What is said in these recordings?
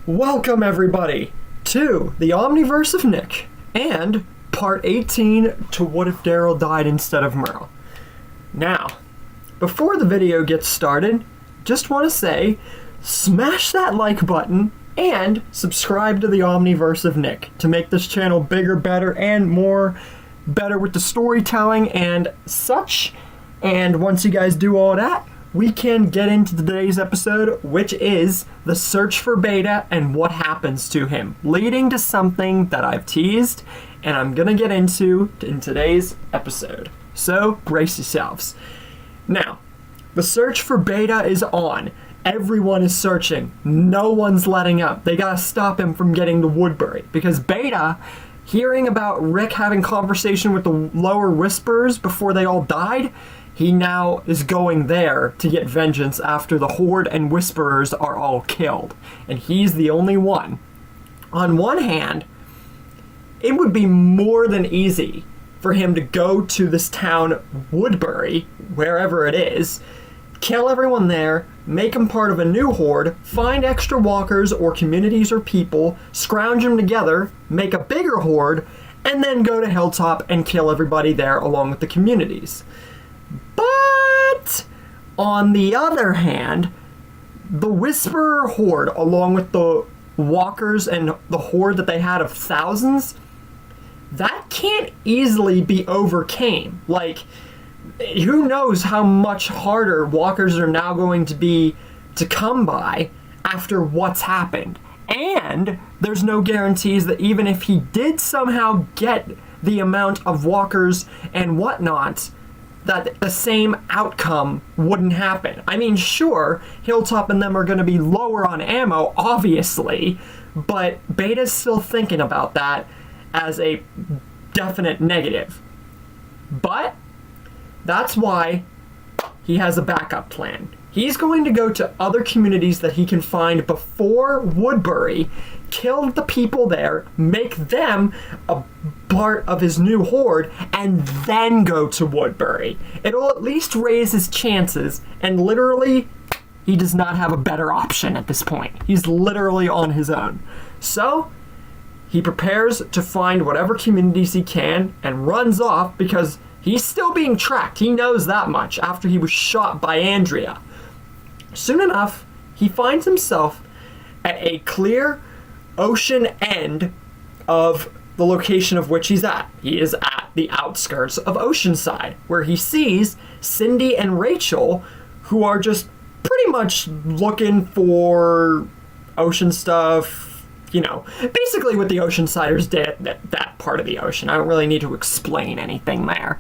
Welcome everybody to the Omniverse of Nick and part 18 to What If Daryl Died Instead of Merle. Now, before the video gets started, just want to say, smash that like button and subscribe to the Omniverse of Nick to make this channel bigger, better, and more better with the storytelling and such. And once you guys do all that, we can get into today's episode, which is the search for Beta and what happens to him, leading to something that I've teased and I'm gonna get into in today's episode. So brace yourselves. Now, the search for Beta is on. Everyone is searching. No one's letting up. They gotta stop him from getting to Woodbury because Beta, hearing about Rick having conversation with the lower whisperers before they all died, he now is going there to get vengeance after the Horde and Whisperers are all killed. And he's the only one. On one hand, it would be more than easy for him to go to this town, Woodbury, wherever it is, kill everyone there, make them part of a new Horde, find extra walkers or communities or people, scrounge them together, make a bigger Horde, and then go to Hilltop and kill everybody there along with the communities. But, on the other hand, the Whisperer Horde, along with the walkers and the Horde that they had of thousands, that can't easily be overcame. Like, who knows how much harder walkers are now going to be to come by after what's happened. And there's no guarantees that even if he did somehow get the amount of walkers and whatnot, that the same outcome wouldn't happen. I mean, sure, Hilltop and them are going to be lower on ammo, obviously, but Beta's still thinking about that as a definite negative. But that's why he has a backup plan. He's going to go to other communities that he can find before Woodbury, kill the people there, make them a part of his new Horde, and then go to Woodbury. It'll at least raise his chances, and literally, he does not have a better option at this point. He's literally on his own. So, he prepares to find whatever communities he can and runs off because he's still being tracked. He knows that much after he was shot by Andrea. Soon enough, he finds himself at a clear ocean end of the location of which he's at. He is at the outskirts of Oceanside, where he sees Cindy and Rachel, who are just pretty much looking for ocean stuff, you know, basically what the Oceansiders did at that part of the ocean. I don't really need to explain anything there.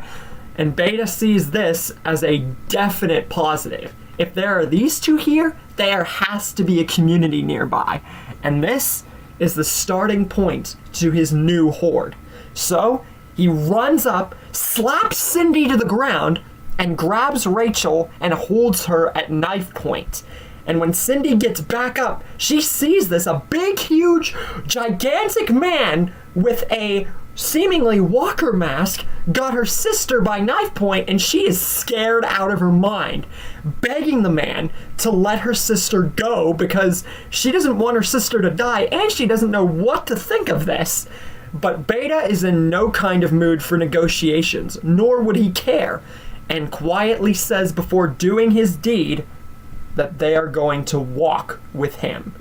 And Beta sees this as a definite positive. If there are these two here, there has to be a community nearby. And this is the starting point to his new Horde. So, he runs up, slaps Cindy to the ground, and grabs Rachel and holds her at knife point. And when Cindy gets back up, she sees this, a big, huge, gigantic man with a seemingly walker mask got her sister by knife point, and she is scared out of her mind, begging the man to let her sister go because she doesn't want her sister to die and she doesn't know what to think of this. But Beta is in no kind of mood for negotiations, nor would he care, and quietly says before doing his deed that they are going to walk with him.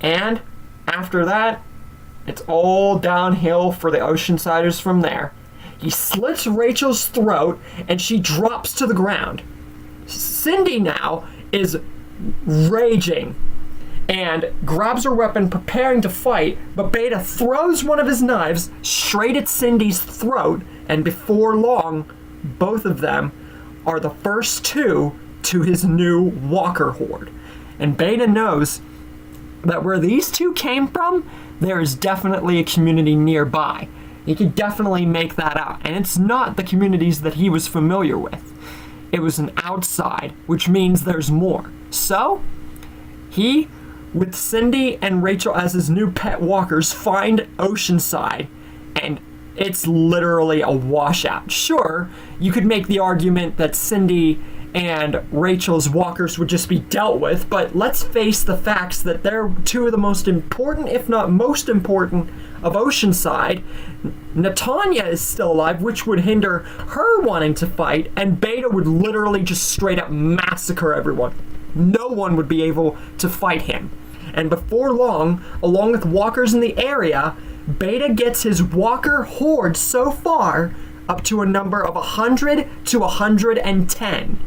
And after that, it's all downhill for the Oceansiders from there. He slits Rachel's throat and she drops to the ground. Cindy now is raging and grabs her weapon, preparing to fight, but Beta throws one of his knives straight at Cindy's throat, and before long, both of them are the first two to his new Walker Horde. And Beta knows that where these two came from, there is definitely a community nearby. He could definitely make that out. And it's not the communities that he was familiar with. It was an outside, which means there's more. So, he, with Cindy and Rachel as his new pet walkers, find Oceanside, and it's literally a washout. Sure, you could make the argument that Cindy and Rachel's walkers would just be dealt with, but let's face the facts that they're two of the most important, if not most important, of Oceanside. Natanya is still alive, which would hinder her wanting to fight, and Beta would literally just straight up massacre everyone. No one would be able to fight him. And before long, along with walkers in the area, Beta gets his walker horde so far up to a number of 100 to 110.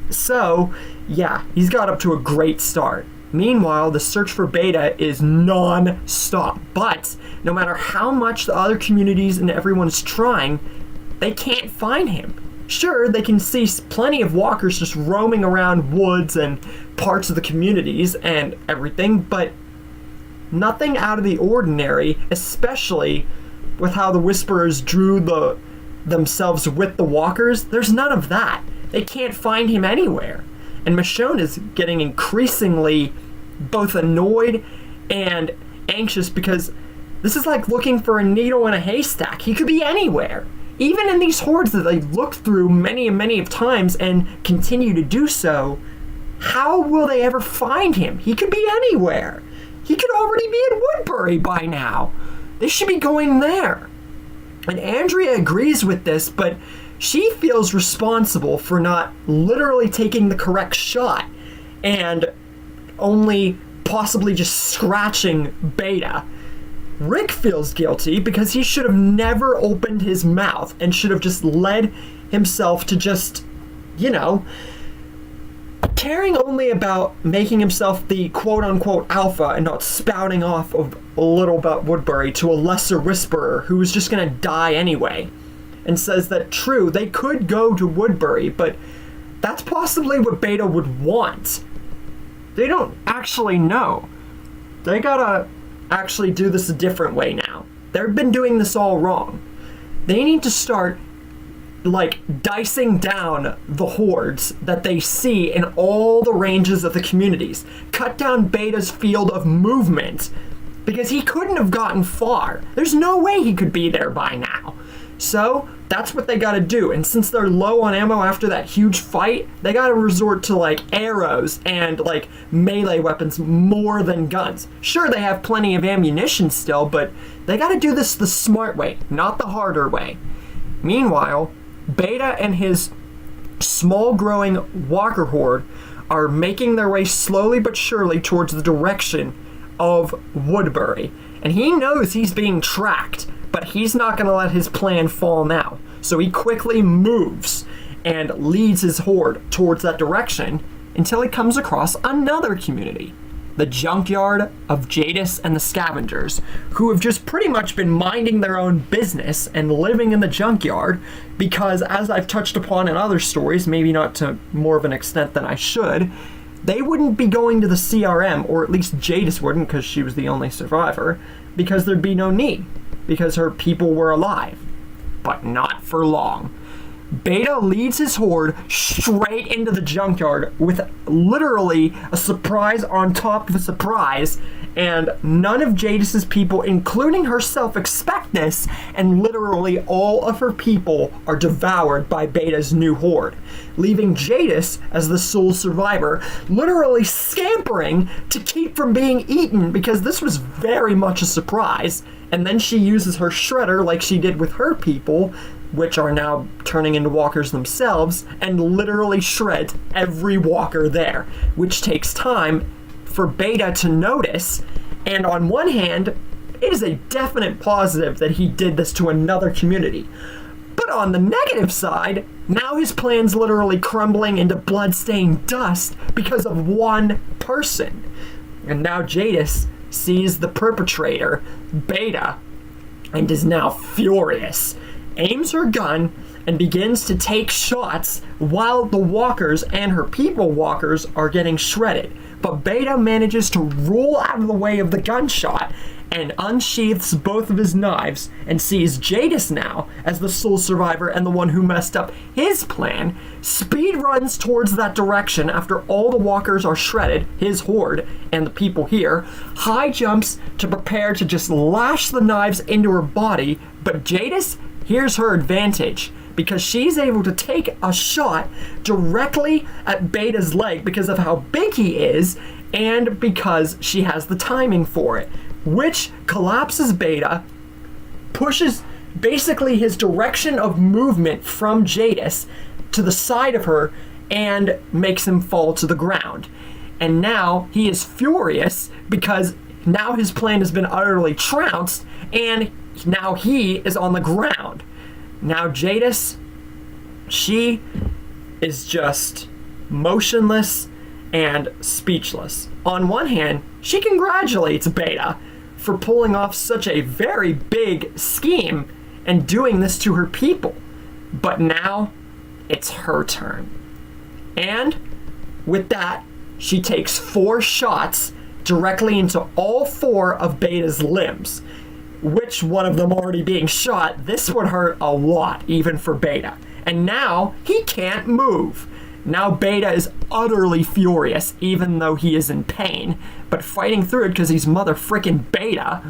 So, yeah, he's got up to a great start. Meanwhile, the search for Beta is non-stop. But no matter how much the other communities and everyone's trying, they can't find him. Sure, they can see plenty of walkers just roaming around woods and parts of the communities and everything, but nothing out of the ordinary, especially with how the Whisperers drew themselves with the walkers. There's none of that. They can't find him anywhere. And Michonne is getting increasingly both annoyed and anxious because this is like looking for a needle in a haystack. He could be anywhere. Even in these hordes that they've looked through many and many of times and continue to do so, how will they ever find him? He could be anywhere. He could already be in Woodbury by now. They should be going there. And Andrea agrees with this, but she feels responsible for not literally taking the correct shot and only possibly just scratching Beta. Rick feels guilty because he should have never opened his mouth and should have just led himself to just, caring only about making himself the quote-unquote alpha and not spouting off of a little about Woodbury to a lesser whisperer who was just going to die anyway. And says that, true, they could go to Woodbury, but that's possibly what Beta would want. They don't actually know. They gotta actually do this a different way now. They've been doing this all wrong. They need to start, dicing down the hordes that they see in all the ranges of the communities. Cut down Beta's field of movement, because he couldn't have gotten far. There's no way he could be there by now. So, that's what they gotta do, and since they're low on ammo after that huge fight, they gotta resort to, arrows and, melee weapons more than guns. Sure, they have plenty of ammunition still, but they gotta do this the smart way, not the harder way. Meanwhile, Beta and his small-growing walker horde are making their way slowly but surely towards the direction of Woodbury, and he knows he's being tracked, but he's not going to let his plan fall now. So he quickly moves and leads his horde towards that direction until he comes across another community, the junkyard of Jadis and the Scavengers, who have just pretty much been minding their own business and living in the junkyard because, as I've touched upon in other stories, maybe not to more of an extent than I should, they wouldn't be going to the CRM, or at least Jadis wouldn't because she was the only survivor, because there'd be no need. Because her people were alive, but not for long. Beta leads his horde straight into the junkyard with literally a surprise on top of a surprise, and none of Jadis's people, including herself, expect this, and literally all of her people are devoured by Beta's new horde, leaving Jadis as the sole survivor, literally scampering to keep from being eaten because this was very much a surprise. And then she uses her shredder like she did with her people, which are now turning into walkers themselves, and literally shreds every walker there, which takes time for Beta to notice. And on one hand, it is a definite positive that he did this to another community. But on the negative side, now his plan's literally crumbling into blood-stained dust because of one person. And now Jadis sees the perpetrator, Beta, and is now furious, aims her gun, and begins to take shots while the walkers and her people walkers are getting shredded. But Beta manages to roll out of the way of the gunshot and unsheaths both of his knives and sees Jadis now as the sole survivor and the one who messed up his plan, speed runs towards that direction after all the walkers are shredded, his horde and the people here, high jumps to prepare to just lash the knives into her body, but Jadis, here's her advantage, because she's able to take a shot directly at Beta's leg because of how big he is and because she has the timing for it, which collapses Beta, pushes basically his direction of movement from Jadis to the side of her, and makes him fall to the ground. And now he is furious because now his plan has been utterly trounced, and now he is on the ground. Now Jadis, she is just motionless and speechless. On one hand, she congratulates Beta for pulling off such a very big scheme and doing this to her people. But now, it's her turn. And with that, she takes 4 shots directly into all 4 of Beta's limbs. Which one of them already being shot, this would hurt a lot, even for Beta. And now, he can't move. Now Beta is utterly furious, even though he is in pain, but fighting through it because he's mother-frickin' Beta,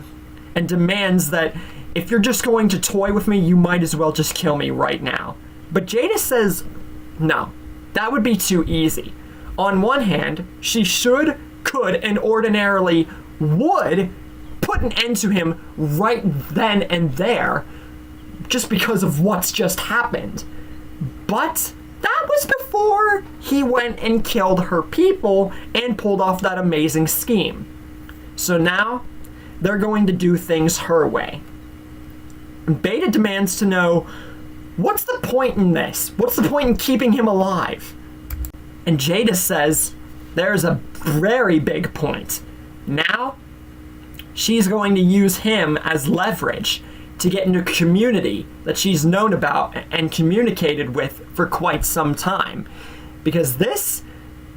and demands that if you're just going to toy with me, you might as well just kill me right now. But Jadis says, no, that would be too easy. On one hand, she should, could, and ordinarily would put an end to him right then and there, just because of what's just happened. But that was before he went and killed her people and pulled off that amazing scheme. So now, they're going to do things her way. And Beta demands to know, what's the point in this? What's the point in keeping him alive? And Jadis says, there's a very big point. Now, she's going to use him as leverage to get into a community that she's known about and communicated with for quite some time. Because this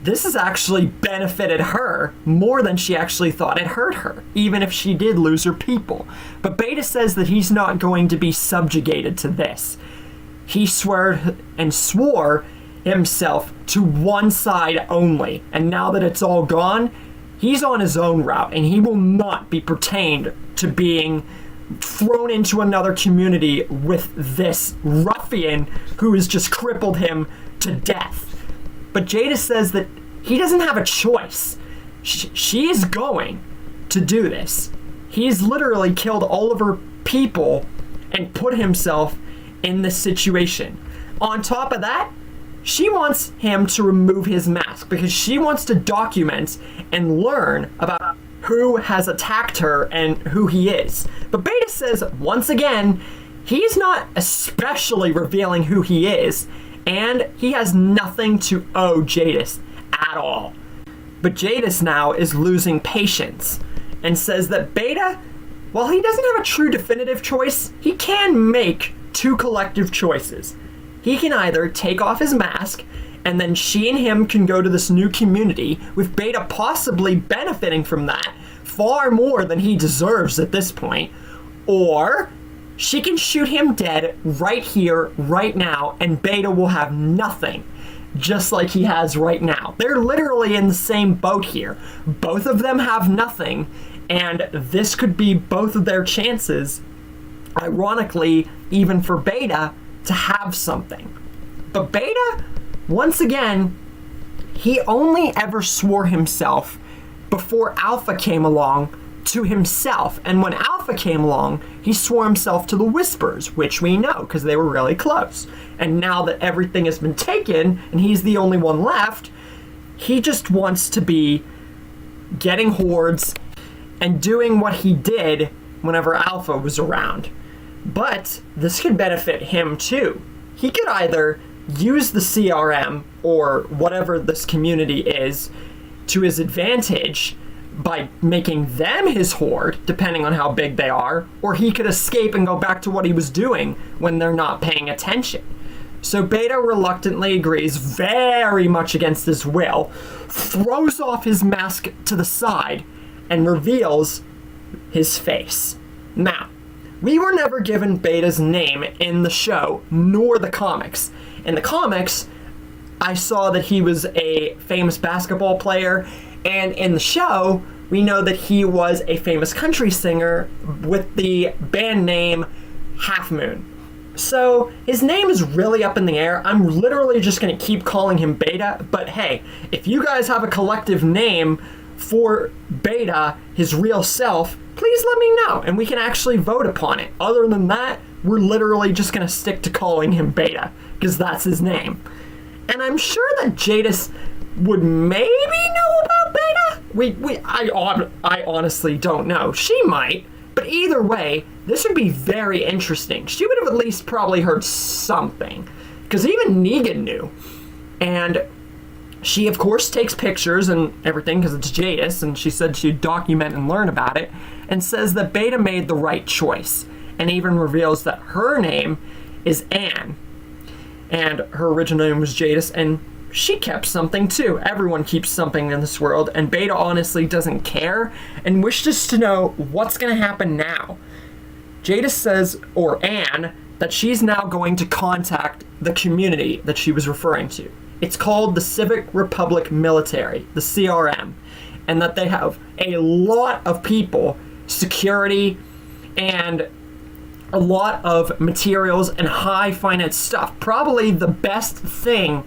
has actually benefited her more than she actually thought it hurt her, even if she did lose her people. But Beta says that he's not going to be subjugated to this. He swore himself to one side only, and now that it's all gone, he's on his own route, and he will not be pertained to being thrown into another community with this ruffian who has just crippled him to death. But Jadis says that he doesn't have a choice. She is going to do this. He's literally killed all of her people and put himself in this situation. On top of that, she wants him to remove his mask because she wants to document and learn about who has attacked her and who he is. But Beta says, once again, he's not especially revealing who he is, and he has nothing to owe Jadis at all. But Jadis now is losing patience and says that Beta, while he doesn't have a true definitive choice, he can make 2 collective choices. He can either take off his mask, and then she and him can go to this new community, with Beta possibly benefiting from that far more than he deserves at this point, or she can shoot him dead right here, right now, and Beta will have nothing, just like he has right now. They're literally in the same boat here. Both of them have nothing, and this could be both of their chances, ironically, even for Beta, to have something. But Beta, once again, he only ever swore himself before Alpha came along to himself. And when Alpha came along, he swore himself to the Whispers, which we know because they were really close. And now that everything has been taken and he's the only one left, he just wants to be getting hordes and doing what he did whenever Alpha was around. But this could benefit him too. He could either use the CRM or whatever this community is to his advantage by making them his horde, depending on how big they are, or he could escape and go back to what he was doing when they're not paying attention. So Beta reluctantly agrees, very much against his will, throws off his mask to the side, and reveals his face. Now, we were never given Beta's name in the show, nor the comics. In the comics, I saw that he was a famous basketball player, and in the show, we know that he was a famous country singer with the band name Half Moon. So his name is really up in the air. I'm literally just going to keep calling him Beta, but hey, if you guys have a collective name for Beta, his real self, please let me know and we can actually vote upon it. Other than that, we're literally just going to stick to calling him Beta because that's his name. And I'm sure that Jadis would maybe know about Beta. I honestly don't know. She might. But either way, this would be very interesting. She would have at least probably heard something. Because even Negan knew. And she, of course, takes pictures and everything because it's Jadis. And she said she'd document and learn about it. And says that Beta made the right choice. And even reveals that her name is Anne. And her original name was Jadis. And she kept something too. Everyone keeps something in this world, and Beta honestly doesn't care and wishes to know what's going to happen now. Jadis says, or Anne, that she's now going to contact the community that she was referring to. It's called the Civic Republic Military, the CRM, and that they have a lot of people, security, and a lot of materials and high finance stuff. Probably the best thing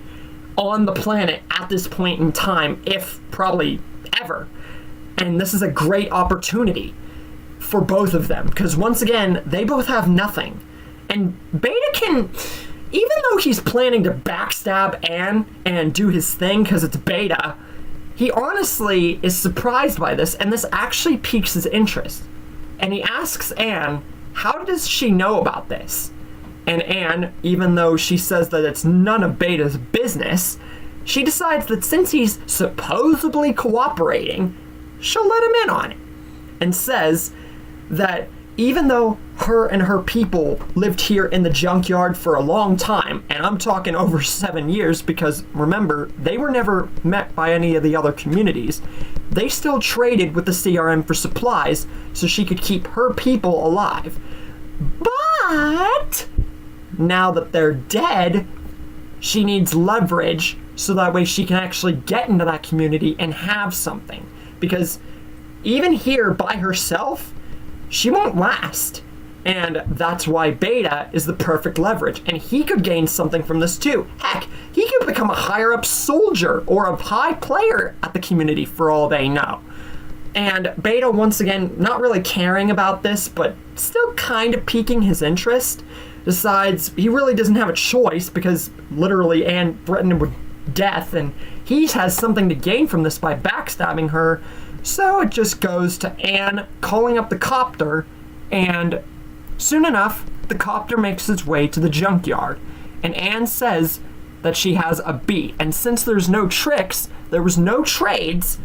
on the planet at this point in time, if probably ever. And this is a great opportunity for both of them, because once again, they both have nothing. And Beta can, even though he's planning to backstab Anne and do his thing because it's Beta, he honestly is surprised by this, and this actually piques his interest. And he asks Anne, how does she know about this? And Anne, even though she says that it's none of Beta's business, she decides that since he's supposedly cooperating, she'll let him in on it. And says that even though her and her people lived here in the junkyard for a long time, and I'm talking over 7 years because, remember, they were never met by any of the other communities, they still traded with the CRM for supplies so she could keep her people alive. But now that they're dead, she needs leverage so that way she can actually get into that community and have something. Because even here by herself, she won't last. And that's why Beta is the perfect leverage. And he could gain something from this too. Heck, he could become a higher up soldier or a high player at the community for all they know. And Beta, once again, not really caring about this, but still kind of piquing his interest, decides he really doesn't have a choice because literally Anne threatened him with death and he has something to gain from this by backstabbing her. So it just goes to Anne calling up the copter, and soon enough, the copter makes its way to the junkyard. And Anne says that she has a beat. And since there's no tricks, there was no trades,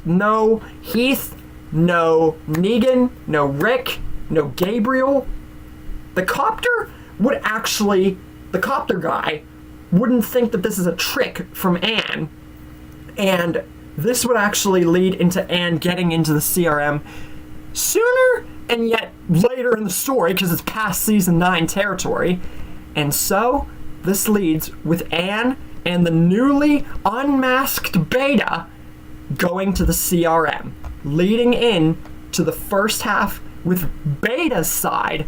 no Heath, no Negan, no Rick, no Gabriel, the copter guy wouldn't think that this is a trick from Anne, and this would actually lead into Anne getting into the CRM sooner and yet later in the story because it's past season 9 territory. And so this leads with Anne and the newly unmasked Beta going to the CRM, leading in to the first half with Beta's side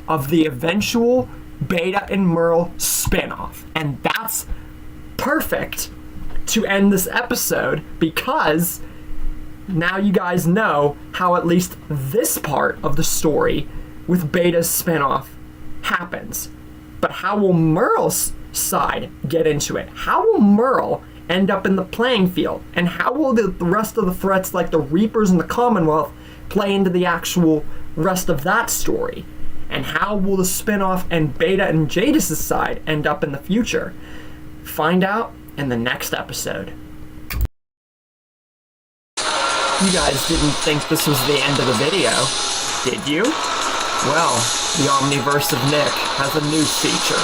of the eventual Beta and Merle spinoff. And that's perfect to end this episode because now you guys know how at least this part of the story with Beta's spinoff happens. But how will Merle's side get into it? How will Merle end up in the playing field? And how will the rest of the threats like the Reapers and the Commonwealth play into the actual rest of that story? And how will the spinoff and Beta and Jadis' side end up in the future? Find out in the next episode. You guys didn't think this was the end of the video, did you? Well, the Omniverse of Nick has a new feature.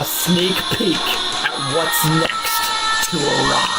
A sneak peek at what's next to arrive.